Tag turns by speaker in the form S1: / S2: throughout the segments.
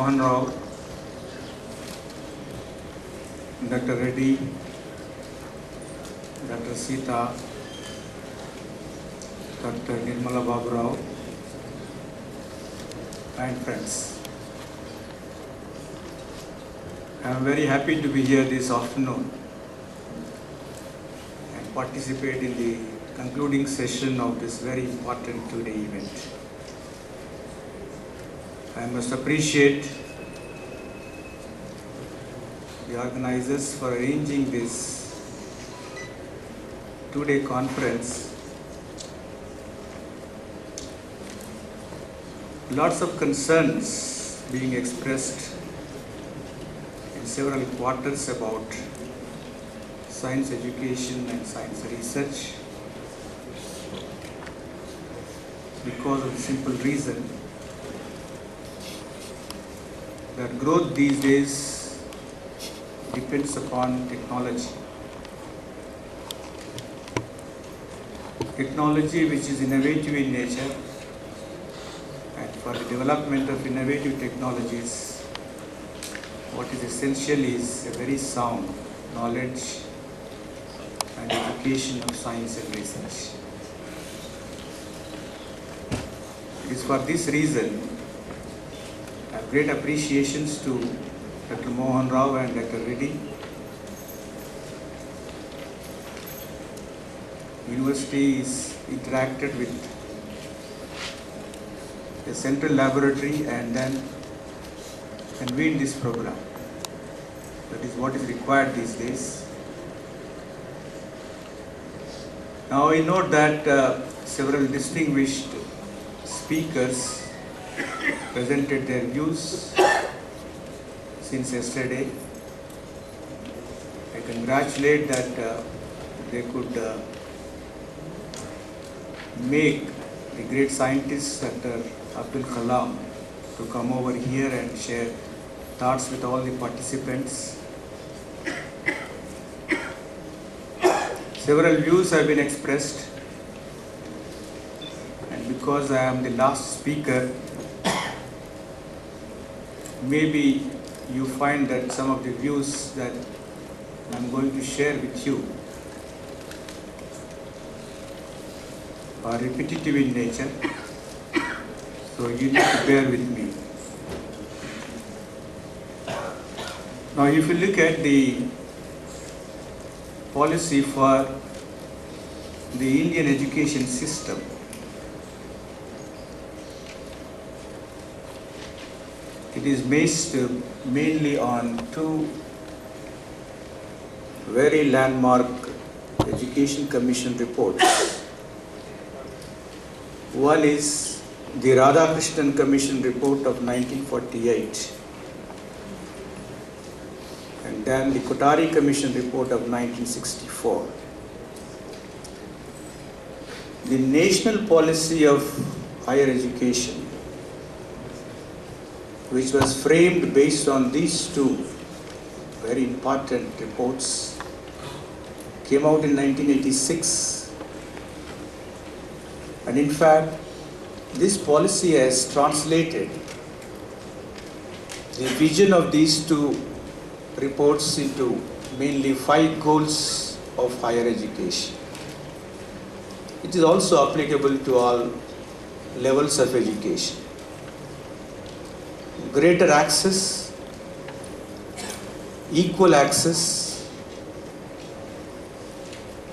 S1: Mohan Rao, Dr. Reddy, Dr. Sita, Dr. Nirmala Babu Rao, and friends. I am very happy to be here this afternoon and participate in the concluding session of this very important two-day event. I must appreciate the organizers for arranging this two-day conference. Lots of concerns being expressed in several quarters about science education and science research because of the simple reason that growth these days depends upon technology. Technology which is innovative in nature, and for the development of innovative technologies, what is essential is a very sound knowledge and education of science and research. It is for this reason I have great appreciations to Dr. Mohan Rao and Dr. Reddy. University is interacted with a central laboratory and then convened this program. That is what is required these days. Now I note that several distinguished speakers presented their views since yesterday. I congratulate that they could make the great scientist Dr. Abdul Kalam to come over here and share thoughts with all the participants. Several views have been expressed, and because I am the last speaker, maybe you find that some of the views that I'm going to share with you are repetitive in nature, so you need to bear with me. Now, if you look at the policy for the Indian education system, it is based mainly on two very landmark Education Commission reports. One is the Radhakrishnan Commission report of 1948, and then the Kothari Commission report of 1964. The national policy of higher education, which was framed based on these two very important reports, came out in 1986. And in fact, this policy has translated the vision of these two reports into mainly 5 goals of higher education. It is also applicable to all levels of education. Greater access, equal access,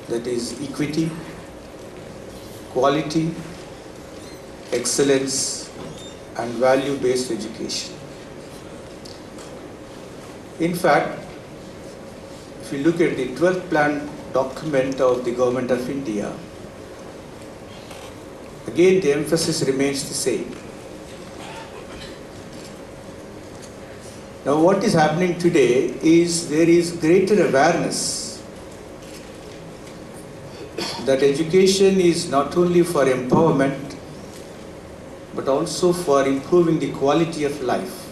S1: that is equity, quality, excellence, and value-based education. In fact, if you look at the 12th plan document of the Government of India, again the emphasis remains the same. Now, what is happening today is there is greater awareness that education is not only for empowerment but also for improving the quality of life.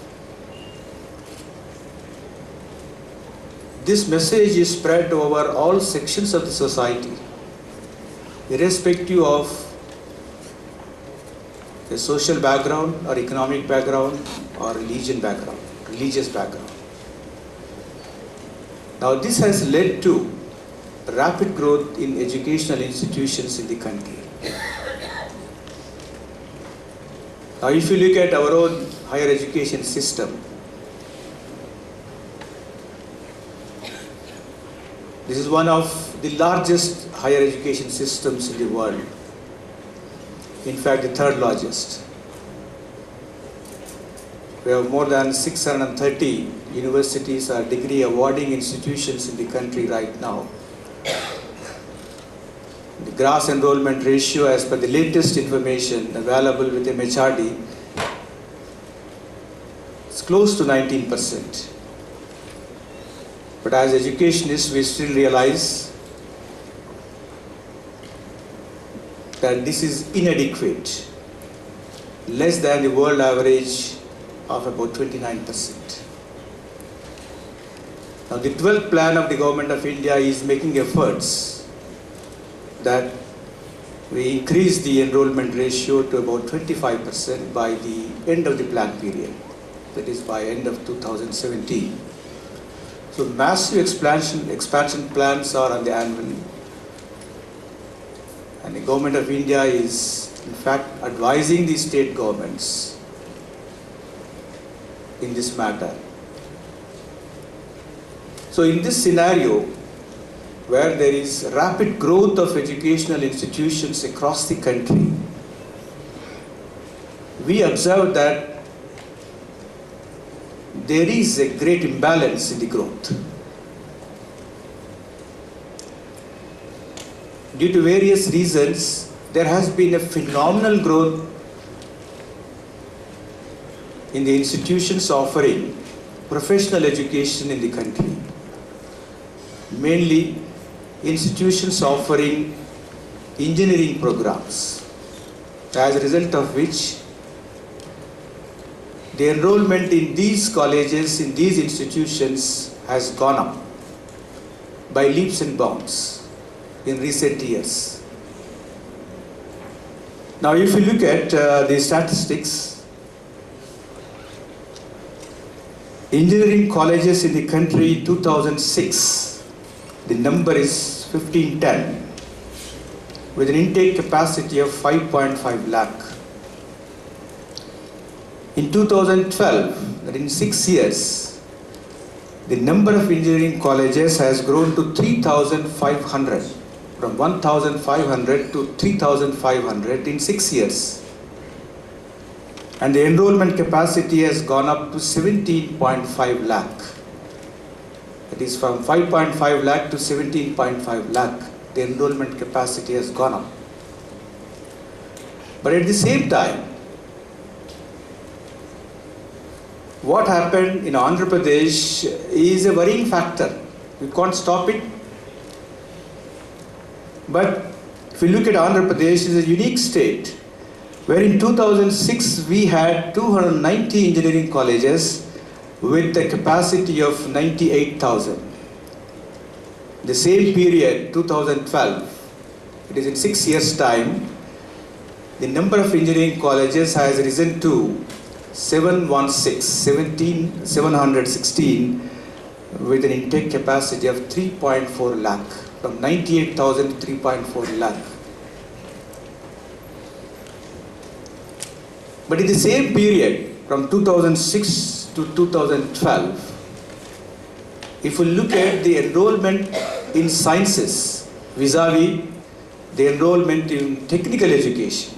S1: This message is spread over all sections of the society, irrespective of the social background or economic background, or religious background. Now this has led to rapid growth in educational institutions in the country. Now if you look at our own higher education system, this is one of the largest higher education systems in the world. In fact, the third largest. We have more than 630 universities or degree awarding institutions in the country right now. The gross enrollment ratio, as per the latest information available with MHRD, is close to 19%. But as educationists, we still realize that this is inadequate, less than the world average of about 29%. Now the 12th plan of the Government of India is making efforts that we increase the enrollment ratio to about 25% by the end of the plan period, that is by end of 2017. So massive expansion plans are on the anvil, and the Government of India is in fact advising the state governments in this matter. So in this scenario, where there is rapid growth of educational institutions across the country, we observe that there is a great imbalance in the growth. Due to various reasons, there has been a phenomenal growth in the institutions offering professional education in the country. Mainly institutions offering engineering programs, as a result of which the enrollment in these colleges, in these institutions, has gone up by leaps and bounds in recent years. Now, if you look at the statistics, engineering colleges in the country in 2006, the number is 1510, with an intake capacity of 5.5 lakh. In 2012, that in 6 years, the number of engineering colleges has grown to 3,500, from 1,500 to 3,500 in 6 years. And the enrollment capacity has gone up to 17.5 lakh. That is from 5.5 lakh to 17.5 lakh. The enrollment capacity has gone up. But at the same time, what happened in Andhra Pradesh is a worrying factor. We can't stop it. But if you look at Andhra Pradesh, it is a unique state where in 2006 we had 290 engineering colleges with a capacity of 98,000. The same period, 2012, it is in 6 years' time, the number of engineering colleges has risen to 716 with an intake capacity of 3.4 lakh, from 98,000 to 3.4 lakh. But in the same period, from 2006 to 2012, if we look at the enrollment in sciences vis-a-vis the enrollment in technical education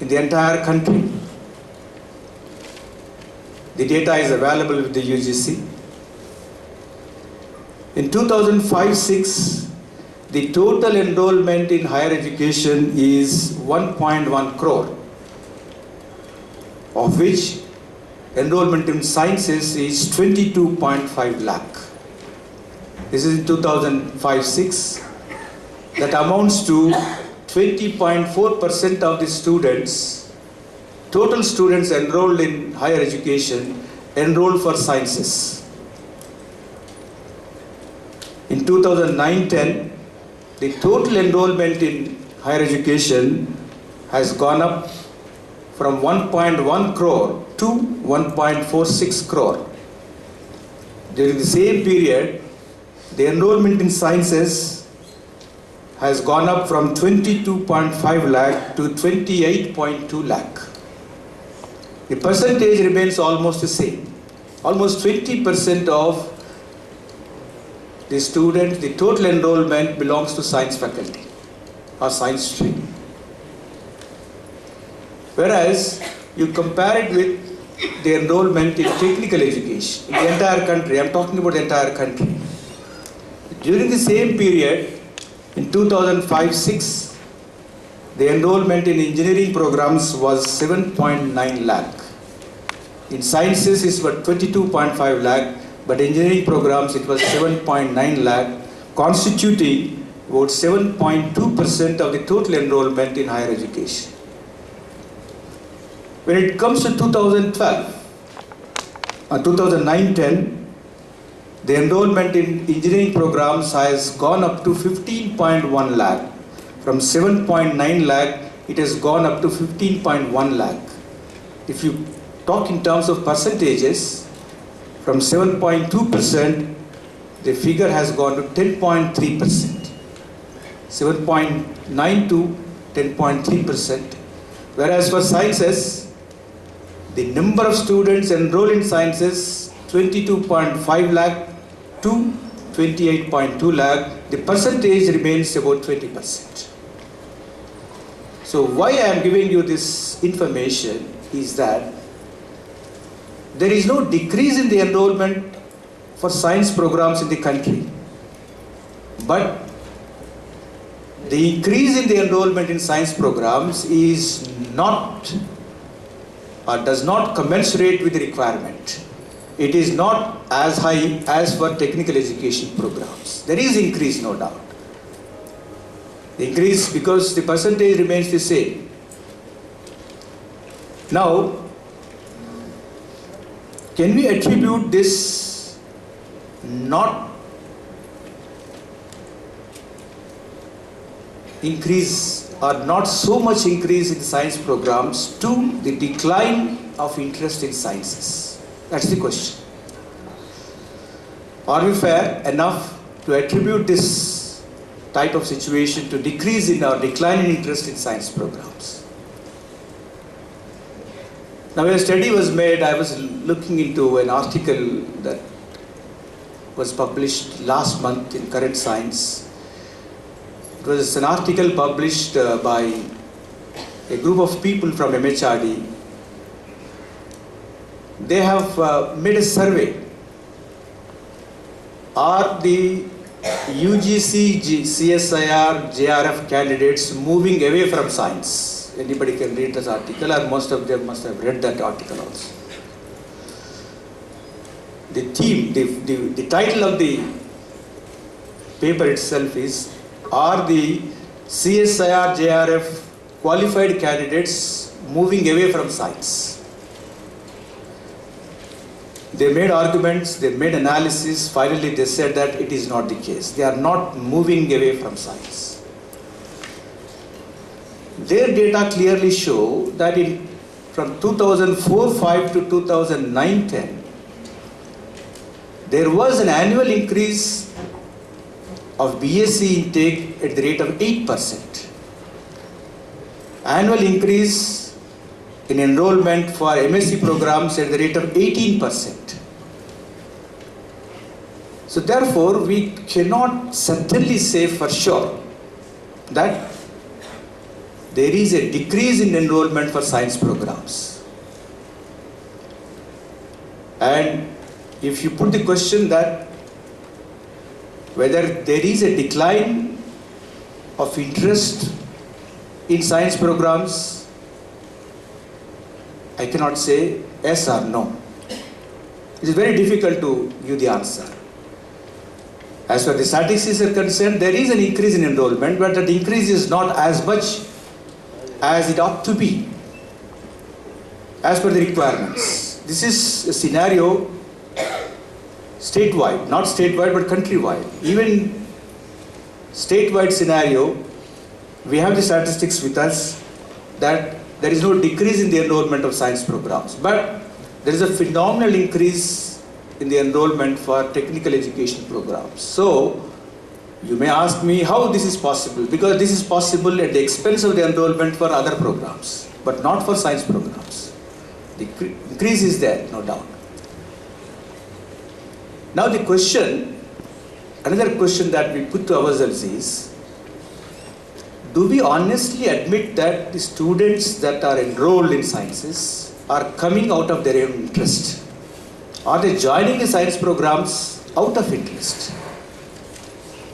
S1: in the entire country, the data is available with the UGC. In 2005-06, the total enrollment in higher education is 1.1 crore, of which enrollment in sciences is 22.5 lakh. This is in 2005-06. That amounts to 20.4% of the students, total students enrolled in higher education, enrolled for sciences. In 2009-10, the total enrollment in higher education has gone up from 1.1 crore to 1.46 crore. During the same period, the enrollment in sciences has gone up from 22.5 lakh to 28.2 lakh. The percentage remains almost the same. Almost 20% of the students, the total enrollment belongs to science faculty or science stream. Whereas you compare it with the enrollment in technical education in the entire country, I'm talking about the entire country. During the same period, in 2005-06, the enrollment in engineering programs was 7.9 lakh. In sciences, it was 22.5 lakh, but engineering programs, it was 7.9 lakh, constituting about 7.2% of the total enrollment in higher education. When it comes to 2012, 2009-10, the enrollment in engineering programs has gone up to 15.1 lakh. From 7.9 lakh, it has gone up to 15.1 lakh. If you talk in terms of percentages, from 7.2%, the figure has gone to 10.3%. 7.9 to 10.3%. Whereas for sciences, the number of students enrolled in sciences, 22.5 lakh to 28.2 lakh, the percentage remains about 20%. So why I am giving you this information is that there is no decrease in the enrollment for science programs in the country, but the increase in the enrollment in science programs is not or does not commensurate with the requirement. It is not as high as for technical education programs. There is increase, no doubt. The increase because the percentage remains the same. Now, can we attribute this not increase or not so much increase in science programs to the decline of interest in sciences? That's the question. Are we fair enough to attribute this type of situation to decrease in or decline in interest in science programs? Now, when a study was made, I was looking into an article that was published last month in Current Science. It was an article published by a group of people from MHRD. They have made a survey. Are the UGC, CSIR, JRF candidates moving away from science? Anybody can read this article, or most of them must have read that article also. The theme, the title of the paper itself is, are the CSIR, JRF qualified candidates moving away from science? They made arguments, they made analysis, finally they said that it is not the case. They are not moving away from science. Their data clearly show that from 2004-05 to 2009-10, there was an annual increase of BSc intake at the rate of 8%. Annual increase in enrollment for MSc programs at the rate of 18%. So therefore, we cannot certainly say for sure that there is a decrease in enrollment for science programs. And if you put the question that whether there is a decline of interest in science programs, I cannot say yes or no. It is very difficult to give the answer. As far as the statistics are concerned, there is an increase in enrollment, but that increase is not as much as it ought to be, as per the requirements. This is a scenario statewide, not statewide but countrywide. Even statewide scenario, we have the statistics with us that there is no decrease in the enrollment of science programs, but there is a phenomenal increase in the enrollment for technical education programs. So, you may ask me how this is possible, because this is possible at the expense of the enrollment for other programs, but not for science programs. The increase is there, no doubt. Now the question, another question that we put to ourselves is, do we honestly admit that the students that are enrolled in sciences are coming out of their own interest? Are they joining the science programs out of interest?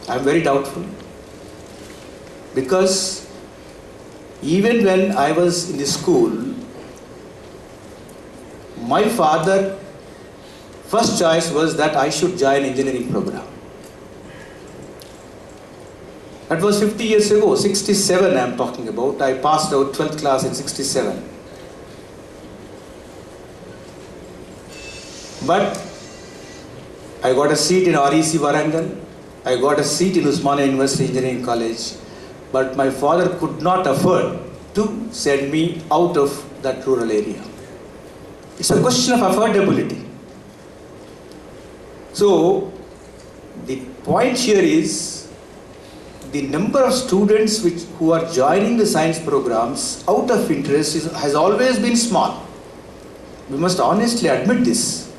S1: I am very doubtful, because even when I was in the school, my father first choice was that I should join engineering program. That was 50 years ago, 67 I am talking about. I passed out 12th class in 67. But I got a seat in REC Warangal. I got a seat in Usmania University Engineering College, but my father could not afford to send me out of that rural area. It's a question of affordability. So, the point here is, the number of students who are joining the science programs out of interest has always been small. We must honestly admit this.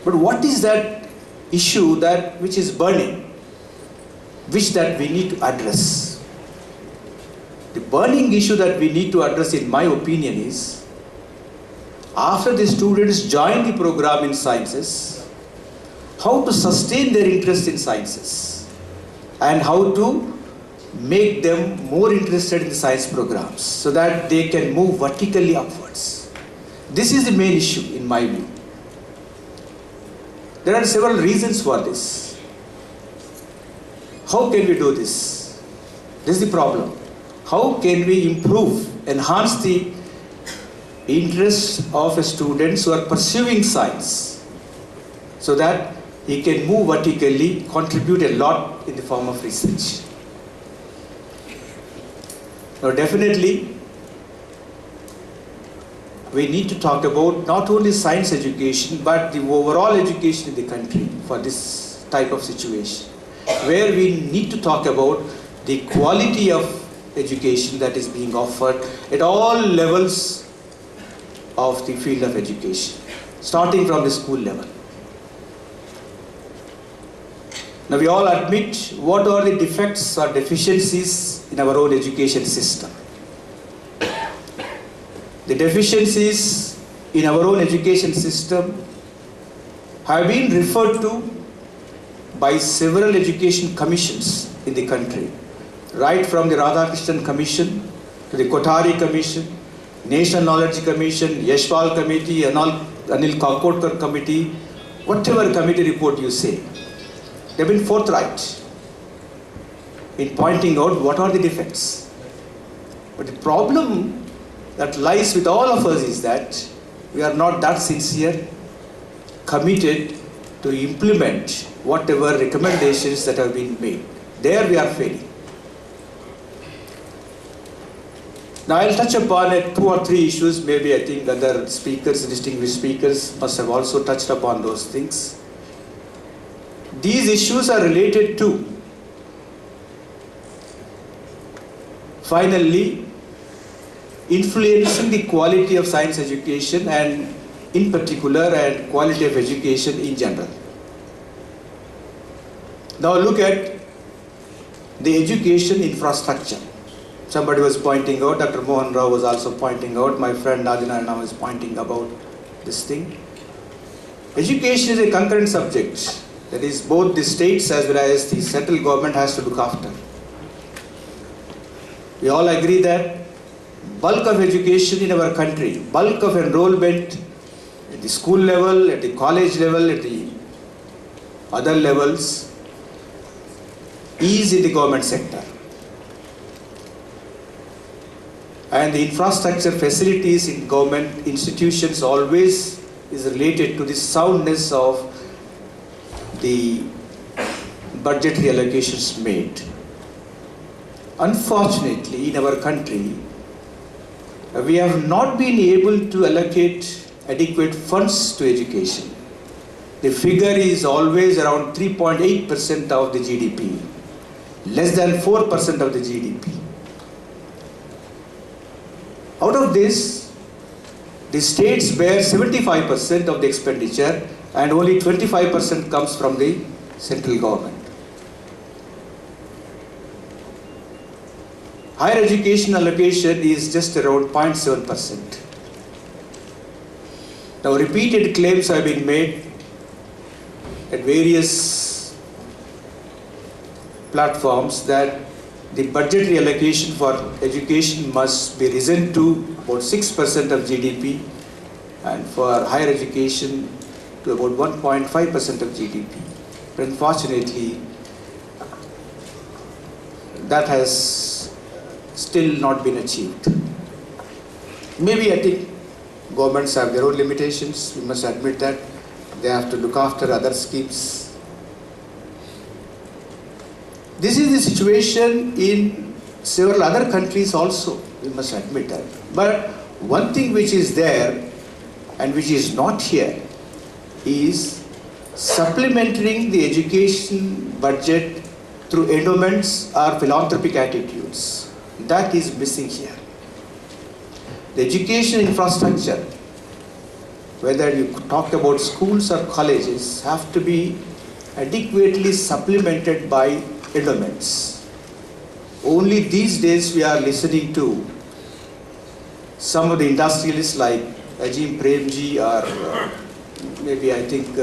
S1: But what is that issue which is burning, which that we need to address? The burning issue that we need to address, in my opinion, is after the students join the program in sciences, how to sustain their interest in sciences and how to make them more interested in the science programs so that they can move vertically upwards. This is the main issue in my view. There are several reasons for this. How can we do this? This is the problem. How can we improve, enhance the interest of students who are pursuing science so that he can move vertically, contribute a lot in the form of research? Now definitely, we need to talk about not only science education, but the overall education in the country for this type of situation, where we need to talk about the quality of education that is being offered at all levels of the field of education, starting from the school level. Now we all admit what are the defects or deficiencies in our own education system. The deficiencies in our own education system have been referred to by several education commissions in the country, right from the Radhakrishnan Commission to the Kothari Commission, National Knowledge Commission, Yashpal Committee, Anil Kakodkar Committee, whatever committee report you say. They have been forthright in pointing out what are the defects. But the problem that lies with all of us is that we are not that sincere, committed to implement whatever recommendations that have been made. There we are failing. Now I'll touch upon 2 or 3 issues. Maybe I think other speakers, distinguished speakers, must have also touched upon those things. These issues are related to, finally, influencing the quality of science education and in particular and quality of education in general. Now look at the education infrastructure. Somebody was pointing out, Dr. Mohan Rao was also pointing out, my friend Adinarana was pointing about this thing. Education is a concurrent subject. That is, both the states as well as the central government has to look after. We all agree that bulk of education in our country, bulk of enrollment at the school level, at the college level, at the other levels is in the government sector. And the infrastructure facilities in government institutions always is related to the soundness of the budgetary allocations made. Unfortunately, in our country, we have not been able to allocate adequate funds to education. The figure is always around 3.8% of the GDP, less than 4% of the GDP. Out of this, the states bear 75% of the expenditure and only 25% comes from the central government. Higher education allocation is just around 0.7%. Now, repeated claims have been made at various platforms that the budgetary allocation for education must be risen to about 6% of GDP and for higher education to about 1.5% of GDP. But unfortunately, that has still not been achieved. Maybe I think governments have their own limitations, we must admit that. They have to look after other schemes. This is the situation in several other countries also, we must admit that. But one thing which is there and which is not here is supplementing the education budget through endowments or philanthropic attitudes. That is missing here. The education infrastructure, whether you talk about schools or colleges, have to be adequately supplemented by endowments. Only these days we are listening to some of the industrialists like Azim Premji or maybe I think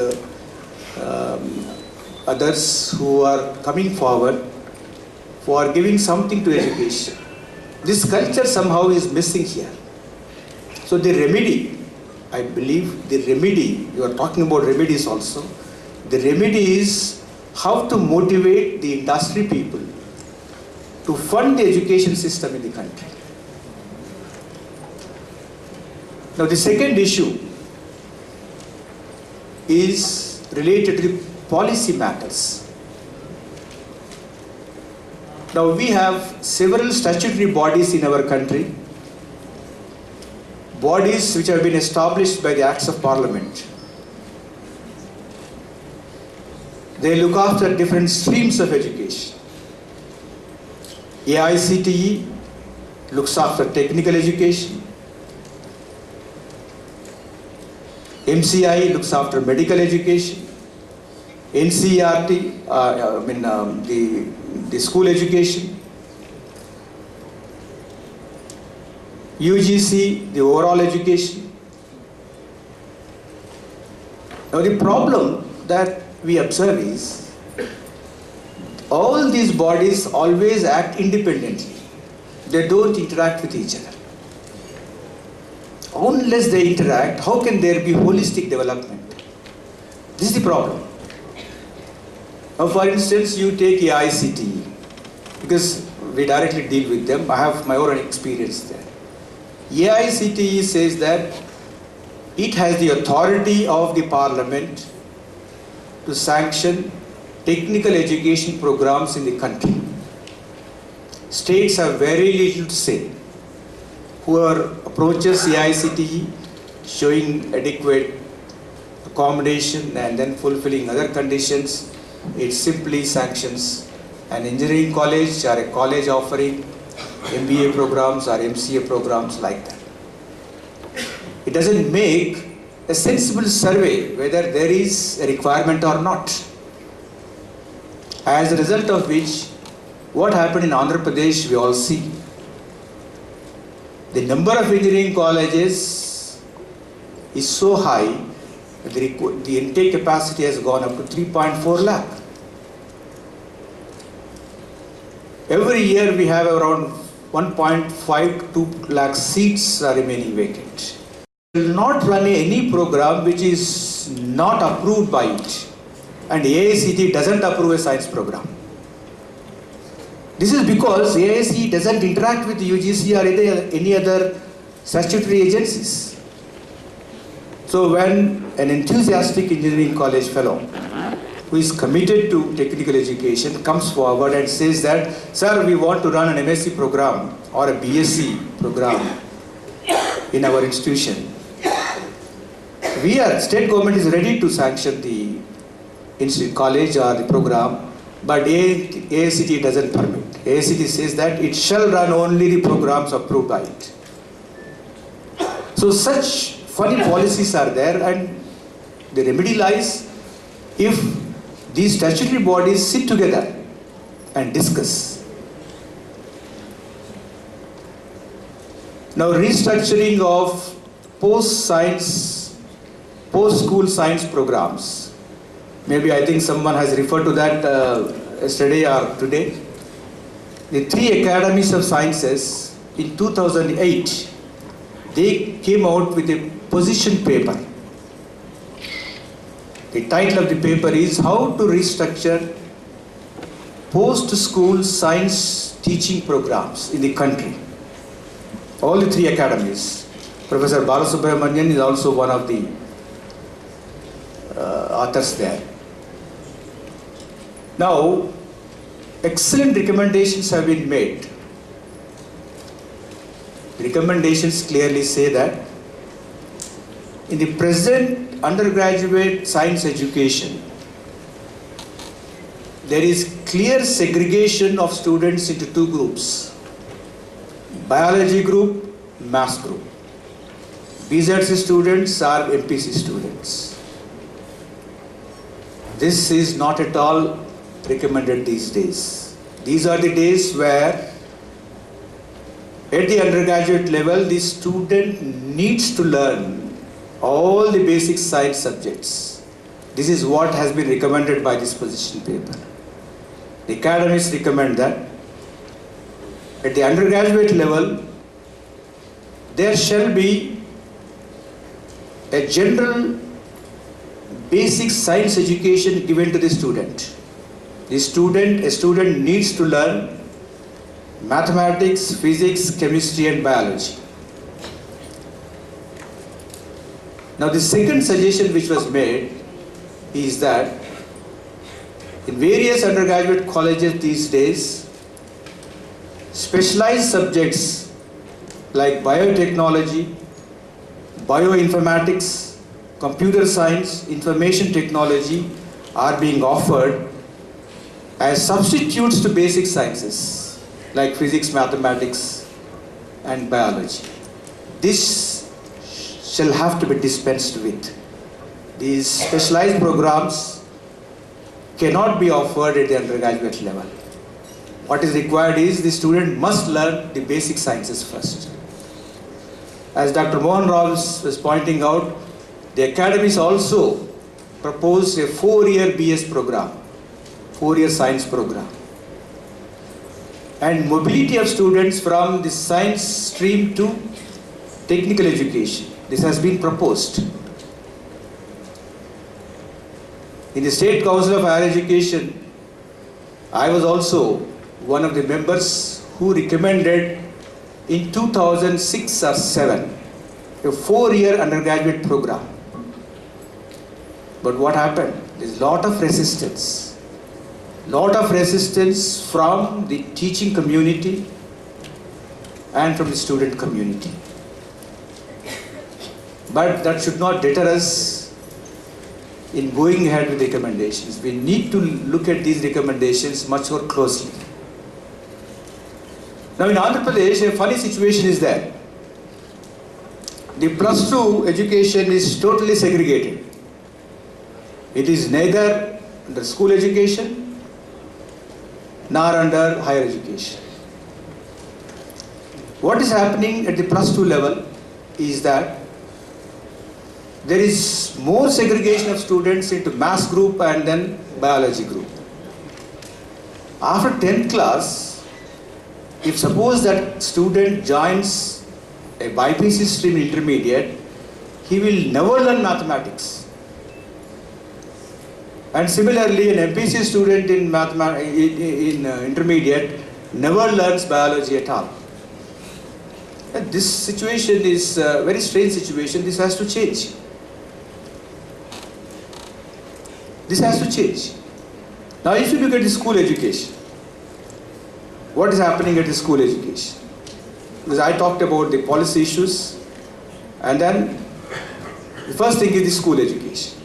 S1: others who are coming forward for giving something to education. This culture somehow is missing here. So the remedy, I believe the remedy, you are talking about remedies also, the remedy is how to motivate the industry people to fund the education system in the country. Now the second issue is related to the policy matters. Now we have several statutory bodies in our country, bodies which have been established by the Acts of Parliament. They look after different streams of education. AICTE looks after technical education. MCI looks after medical education. NCERT, the school education. UGC, the overall education. Now the problem that we observe is all these bodies always act independently. They don't interact with each other. Unless they interact, how can there be holistic development? This is the problem. Now, for instance, you take AICTE, because we directly deal with them. I have my own experience there. AICTE says that it has the authority of the Parliament to sanction technical education programs in the country. States have very little to say. Whoever approaches AICTE showing adequate accommodation and then fulfilling other conditions, it simply sanctions an engineering college or a college offering MBA programs or MCA programs like that. It doesn't make a sensible survey whether there is a requirement or not. As a result of which, what happened in Andhra Pradesh we all see. The number of engineering colleges is so high that the intake capacity has gone up to 3.4 lakh. Every year we have around 1.5 to 2 lakh seats are remaining vacant. We will not run any program which is not approved by it, and AICTE doesn't approve a science program. This is because AICTE doesn't interact with UGC or any other statutory agencies. So when an enthusiastic engineering college fellow who is committed to technical education comes forward and says that, sir, we want to run an MSc program or a BSc program, in our institution. State government is ready to sanction the college or the program, but AICTE doesn't permit. AICTE says that it shall run only the programs approved by it. So such funny policies are there, and the remedy lies if these statutory bodies sit together and discuss. Now, restructuring of post-school science programs. Maybe I think someone has referred to that yesterday or today. The 3 academies of sciences in 2008, they came out with a position paper. The title of the paper is How to Restructure Post-School Science Teaching Programs in the Country. All the 3 academies. Professor Balasubramanian is also one of the authors there. Now, excellent recommendations have been made. Recommendations clearly say that in the present undergraduate science education, there is clear segregation of students into 2 groups. Biology group, maths group. BZC students are MPC students. This is not at all recommended these days. These are the days where at the undergraduate level, the student needs to learn all the basic science subjects. This is what has been recommended by this position paper. The academies recommend that at the undergraduate level, there shall be a general basic science education given to the student. A student needs to learn mathematics, physics, chemistry and biology. Now the second suggestion which was made is that in various undergraduate colleges these days, specialized subjects like biotechnology, bioinformatics, computer science, information technology are being offered as substitutes to basic sciences like physics, mathematics and biology. This shall have to be dispensed with. These specialized programs cannot be offered at the undergraduate level. What is required is the student must learn the basic sciences first. As Dr. Mohan Rao was pointing out, the academies also proposed a 4-year BS program, 4-year science program. And mobility of students from the science stream to technical education. This has been proposed. In the State Council of Higher Education, I was also one of the members who recommended in 2006 or 7 a 4-year undergraduate program. But what happened? There's a lot of resistance. From the teaching community and from the student community. But that should not deter us in going ahead with recommendations. We need to look at these recommendations much more closely. Now in Andhra Pradesh, a funny situation is there. The +2 education is totally segregated. It is neither under school education nor under higher education. What is happening at the +2 level is that there is more segregation of students into maths group and then biology group. After 10th class, if suppose that student joins a BPC stream intermediate, he will never learn mathematics. And similarly, an MPC student in intermediate never learns biology at all. And this situation is a very strange situation. This has to change. This has to change. Now, if you look at the school education, what is happening at the school education? Because I talked about the policy issues, And then the first thing is the school education.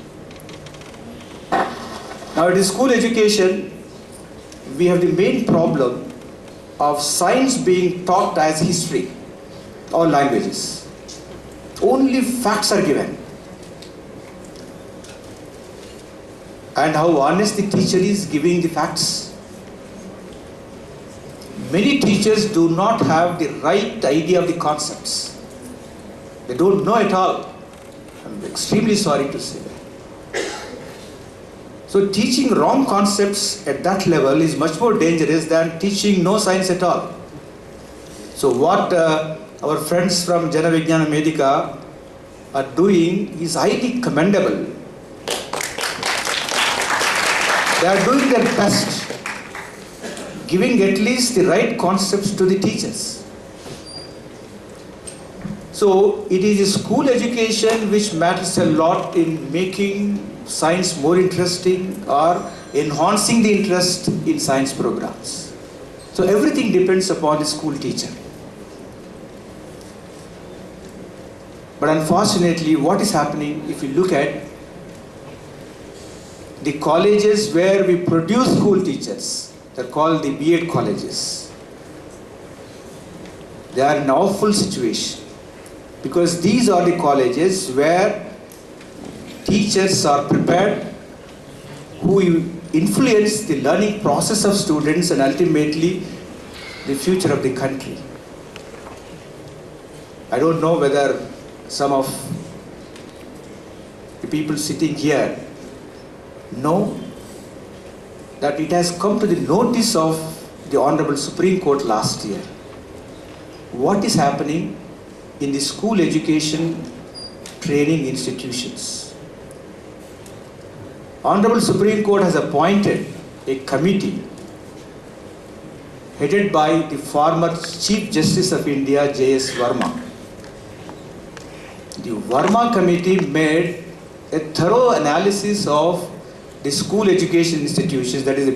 S1: Now in the school education, we have the main problem of science being taught as history or languages. Only facts are given. And how honest the teacher is giving the facts. Many teachers do not have the right idea of the concepts. They don't know at all. I'm extremely sorry to say that. So teaching wrong concepts at that level is much more dangerous than teaching no science at all. So what our friends from Jana Vijnana Medika are doing is highly commendable. They are doing their best, giving at least the right concepts to the teachers. So it is school education which matters a lot in making science more interesting or enhancing the interest in science programs. So everything depends upon the school teacher. But unfortunately, what is happening, if you look at the colleges where we produce school teachers, they're called the B.Ed colleges. They are in an awful situation because these are the colleges where teachers are prepared who influence the learning process of students and ultimately the future of the country. I don't know whether some of the people sitting here know that it has come to the notice of the Honorable Supreme Court last year. What is happening in the school education training institutions? Honorable Supreme Court has appointed a committee headed by the former Chief Justice of India, J.S. Verma. The Verma committee made a thorough analysis of the school education institutions, that is the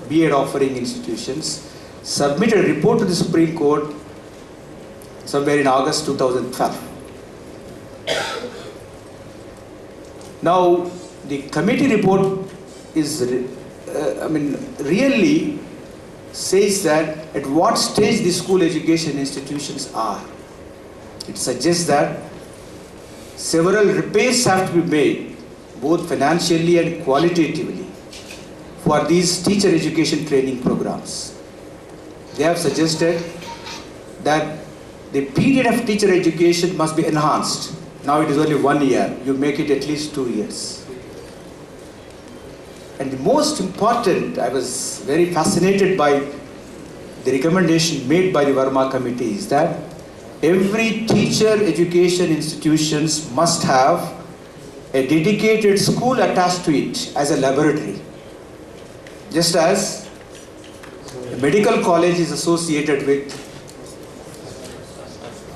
S1: B.Ed offering institutions, submitted a report to the Supreme Court somewhere in August 2012. Now, the committee report is, really says that at what stage the school education institutions are. It suggests that several repairs have to be made, both financially and qualitatively, for these teacher education training programs. They have suggested that the period of teacher education must be enhanced. Now it is only 1 year, you make it at least 2 years. And the most important, I was very fascinated by the recommendation made by the Verma committee, is that every teacher education institutions must have a dedicated school attached to it as a laboratory. Just as a medical college is associated with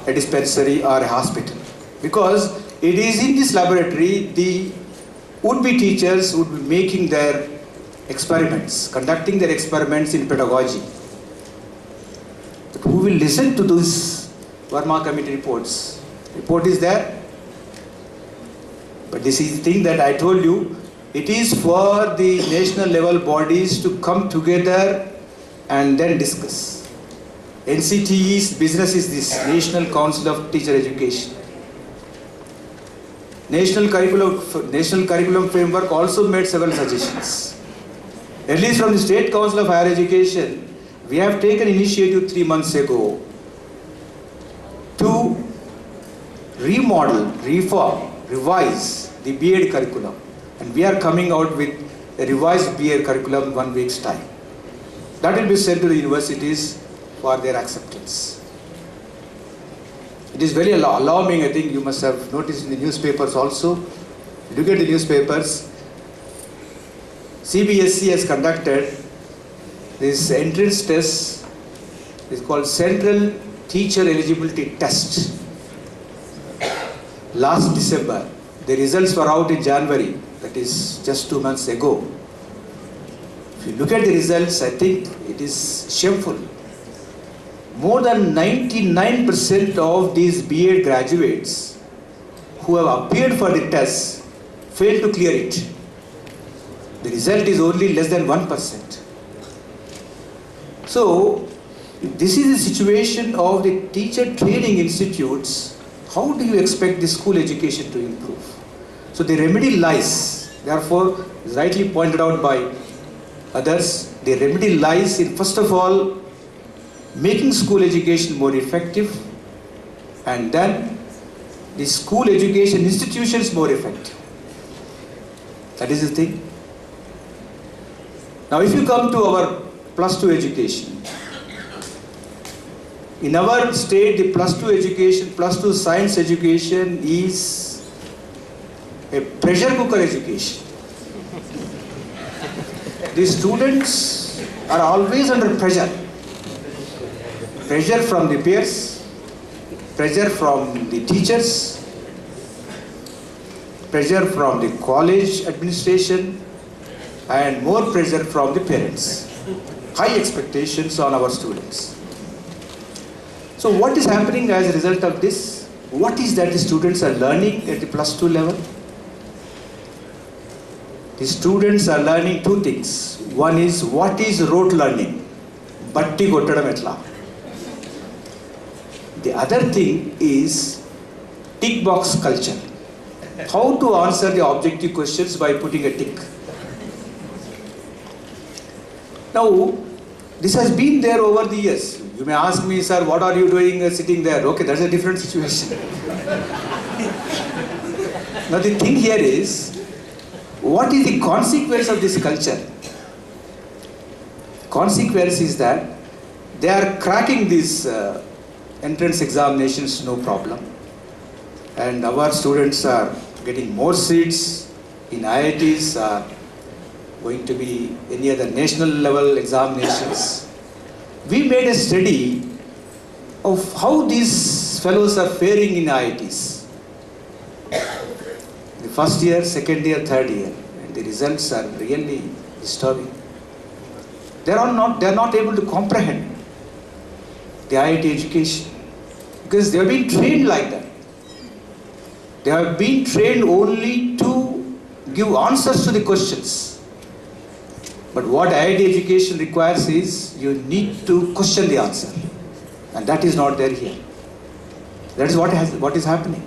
S1: a dispensary or a hospital. Because it is in this laboratory the would-be teachers would be making their experiments, conducting their experiments in pedagogy. But who will listen to these Verma committee reports? Report is there. But this is the thing that I told you, it is for the national level bodies to come together and then discuss. NCTE's business is this, National Council of Teacher Education. National Curriculum Framework also made several suggestions. At least from the State Council of Higher Education, we have taken initiative 3 months ago to remodel, reform, revise the B.Ed curriculum. And we are coming out with a revised B.Ed curriculum 1 week's time. That will be sent to the universities for their acceptance. It is very alarming. I think you must have noticed in the newspapers also. Look at the newspapers. CBSE has conducted this entrance test. It's called Central Teacher Eligibility Test. Last December, the results were out in January. That is just 2 months ago. If you look at the results, I think it is shameful. more than 99% of these BA graduates who have appeared for the test failed to clear it. The result is only less than 1%. So, if this is the situation of the teacher training institutes, how do you expect the school education to improve? So the remedy lies, therefore, rightly pointed out by others, the remedy lies in, first of all, making school education more effective, and then the school education institutions more effective. That is the thing. Now if you come to our plus 2 education, in our state the plus 2 education, plus 2 science education is a pressure cooker education. The students are always under pressure. Pressure from the peers, pressure from the teachers, pressure from the college administration, and more pressure from the parents. High expectations on our students. So what is happening as a result of this? What is that the students are learning at the plus 2 level? The students are learning two things. One is, what is rote learning? Batti kottadam etla. The other thing is tick box culture. How to answer the objective questions by putting a tick. Now, this has been there over the years. You may ask me, sir, what are you doing sitting there? Okay, that's a different situation. Now the thing here is, what is the consequence of this culture? Consequence is that they are cracking these entrance examinations no problem. And our students are getting more seats in IITs, are going to be any other national level examinations. We made a study of how these fellows are faring in IITs. The first year, second year, third year, and the results are really disturbing. They are not able to comprehend the IIT education because they have been trained like that. They have been trained only to give answers to the questions. But what IIT education requires is you need to question the answer, and that is not there here. That is what is happening.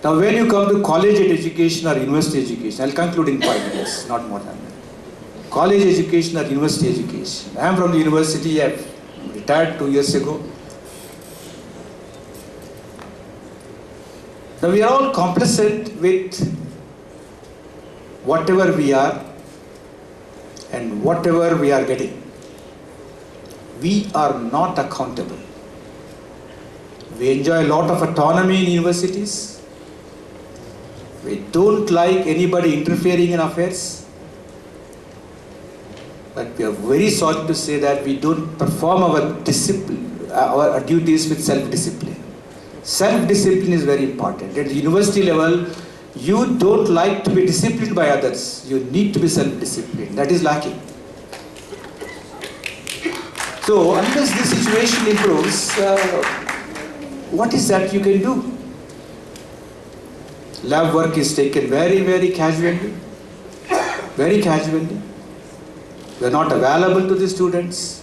S1: Now when you come to college education or university education, I will conclude in 5 minutes, not more than that. College education or university education. I am from the university, I have retired 2 years ago. Now we are all complacent with whatever we are and whatever we are getting. We are not accountable. We enjoy a lot of autonomy in universities. We don't like anybody interfering in affairs. But we are very sorry to say that we don't perform our discipline, our duties with self-discipline. Self-discipline is very important. At the university level, you don't like to be disciplined by others. You need to be self-disciplined. That is lacking. So unless this situation improves, what is that you can do? Lab work is taken very, very casually. Very casually. We are not available to the students.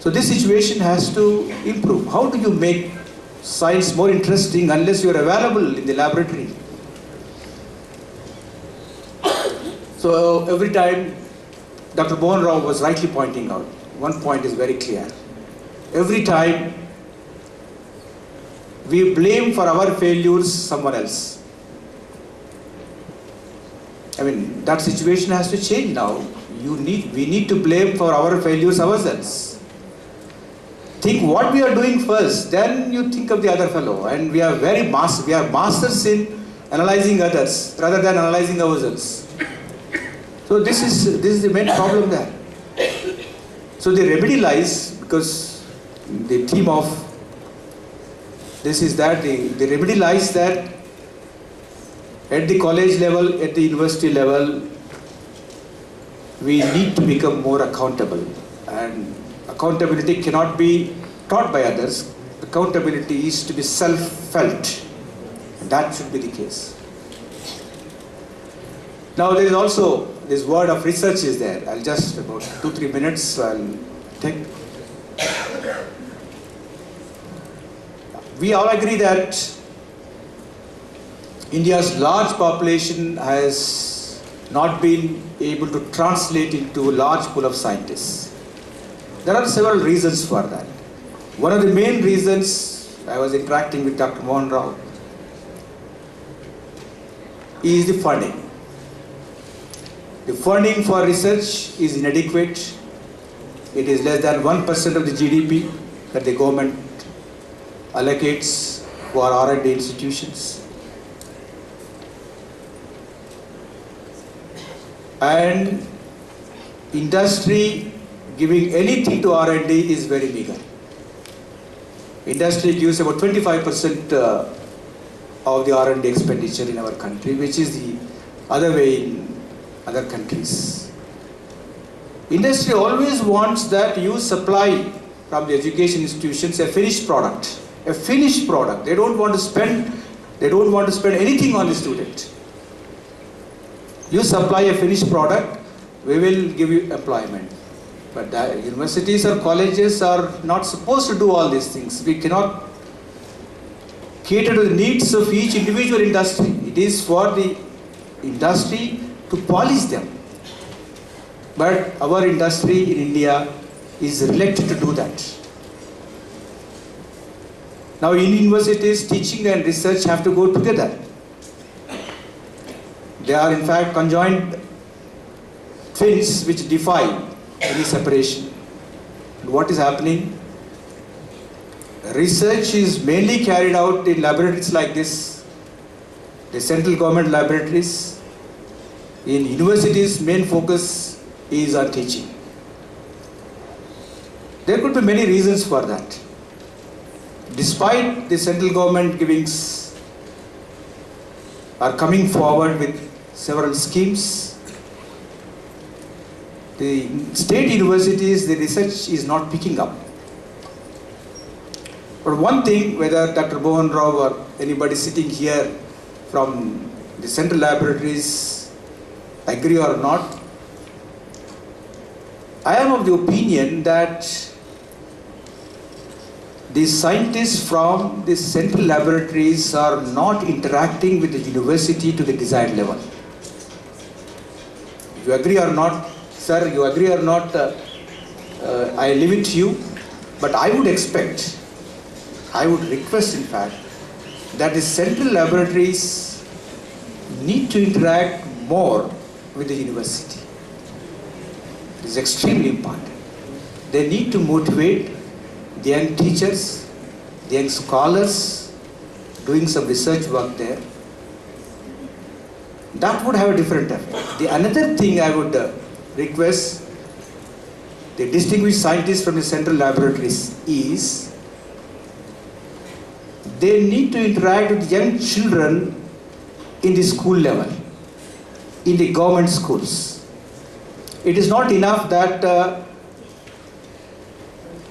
S1: So this situation has to improve. How do you make science more interesting unless you are available in the laboratory? So every time Dr. Mohan Rao was rightly pointing out, one point is very clear. Every time we blame for our failures someone else. I mean, that situation has to change now. We need to blame for our failures ourselves. Think what we are doing first, then you think of the other fellow. And we are masters in analyzing others rather than analyzing ourselves. So this is the main problem there. So the remedy lies, because the theme of this is that the remedy lies that at the college level, at the university level, we need to become more accountable. And accountability cannot be taught by others. Accountability is to be self-felt. That should be the case. Now there is also this word of research is there. I'll just about 2-3 minutes I'll take. We all agree that India's large population has not been able to translate into a large pool of scientists. There are several reasons for that. One of the main reasons, I was interacting with Dr. Mohan Rao, is the funding. The funding for research is inadequate. It is less than 1% of the GDP that the government allocates for R&D institutions. And industry giving anything to R&D is very meager. Industry gives about 25% of the R&D expenditure in our country, which is the other way in other countries. Industry always wants that you supply from the education institutions a finished product. A finished product. They don't want to spend anything on the student. You supply a finished product, we will give you employment. But the universities or colleges are not supposed to do all these things. We cannot cater to the needs of each individual industry. It is for the industry to polish them. But our industry in India is reluctant to do that. Now in universities, teaching and research have to go together. They are in fact conjoined twins which defy any separation. And what is happening? Research is mainly carried out in laboratories like this, the central government laboratories. In universities, main focus is on teaching. There could be many reasons for that. Despite the central government givings are coming forward with several schemes, the state universities, the research is not picking up. But one thing, whether Dr. Mohan Rao or anybody sitting here from the central laboratories agree or not, I am of the opinion that the scientists from the central laboratories are not interacting with the university to the desired level. If you agree or not, sir, you agree or not, I leave it to you. But I would expect, I would request in fact, that the central laboratories need to interact more with the university. It is extremely important. They need to motivate the young teachers, the young scholars doing some research work there. That would have a different effect. The another thing I would request the distinguished scientists from the central laboratories is they need to interact with young children in the school level, in the government schools. It is not enough that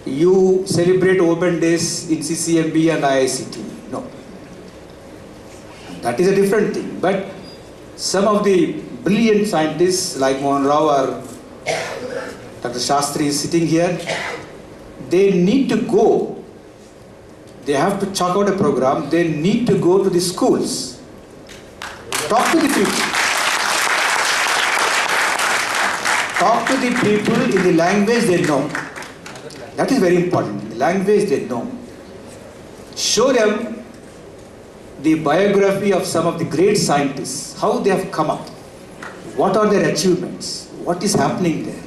S1: you celebrate open days in CCMB and IICT. No. That is a different thing. But some of the brilliant scientists like Mohan Rao or Dr. Shastri is sitting here, they need to go. They have to chalk out a program. They need to go to the schools. Talk to the people. Talk to the people in the language they know. That is very important. The language they know. Show them the biography of some of the great scientists, how they have come up, what are their achievements, what is happening there.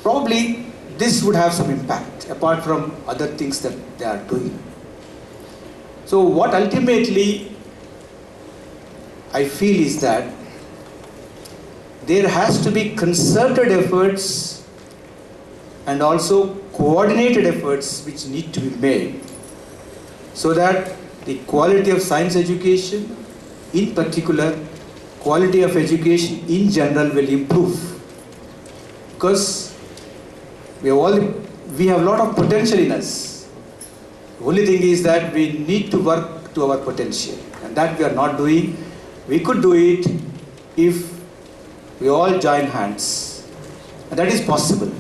S1: Probably this would have some impact apart from other things that they are doing. So what ultimately I feel is that there has to be concerted efforts and also coordinated efforts which need to be made so that the quality of science education, in particular, quality of education in general will improve. Because we have a lot of potential in us. The only thing is that we need to work to our potential, and that we are not doing. We could do it if we all join hands, and that is possible.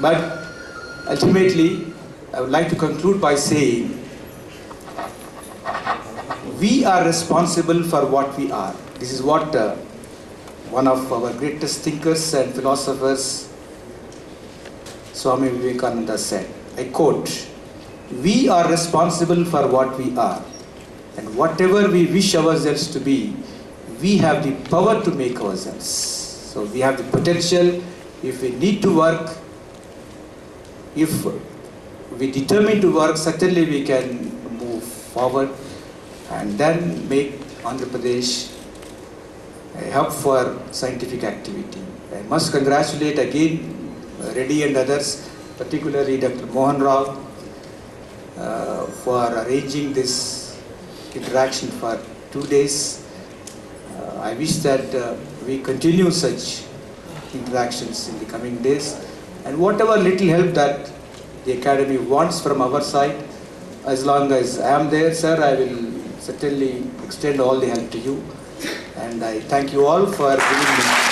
S1: But ultimately, I would like to conclude by saying, we are responsible for what we are. This is what one of our greatest thinkers and philosophers, Swami Vivekananda, said. I quote, "We are responsible for what we are, and whatever we wish ourselves to be, we have the power to make ourselves." So we have the potential. If we need to work, if we determine to work, certainly we can move forward and then make Andhra Pradesh a hub for scientific activity. I must congratulate again Reddy and others, particularly Dr. Mohan Rao, for arranging this interaction for 2 days. I wish that we continue such interactions in the coming days, and whatever little help that the Academy wants from our side, as long as I am there, sir, I will certainly extend all the help to you. And I thank you all for giving me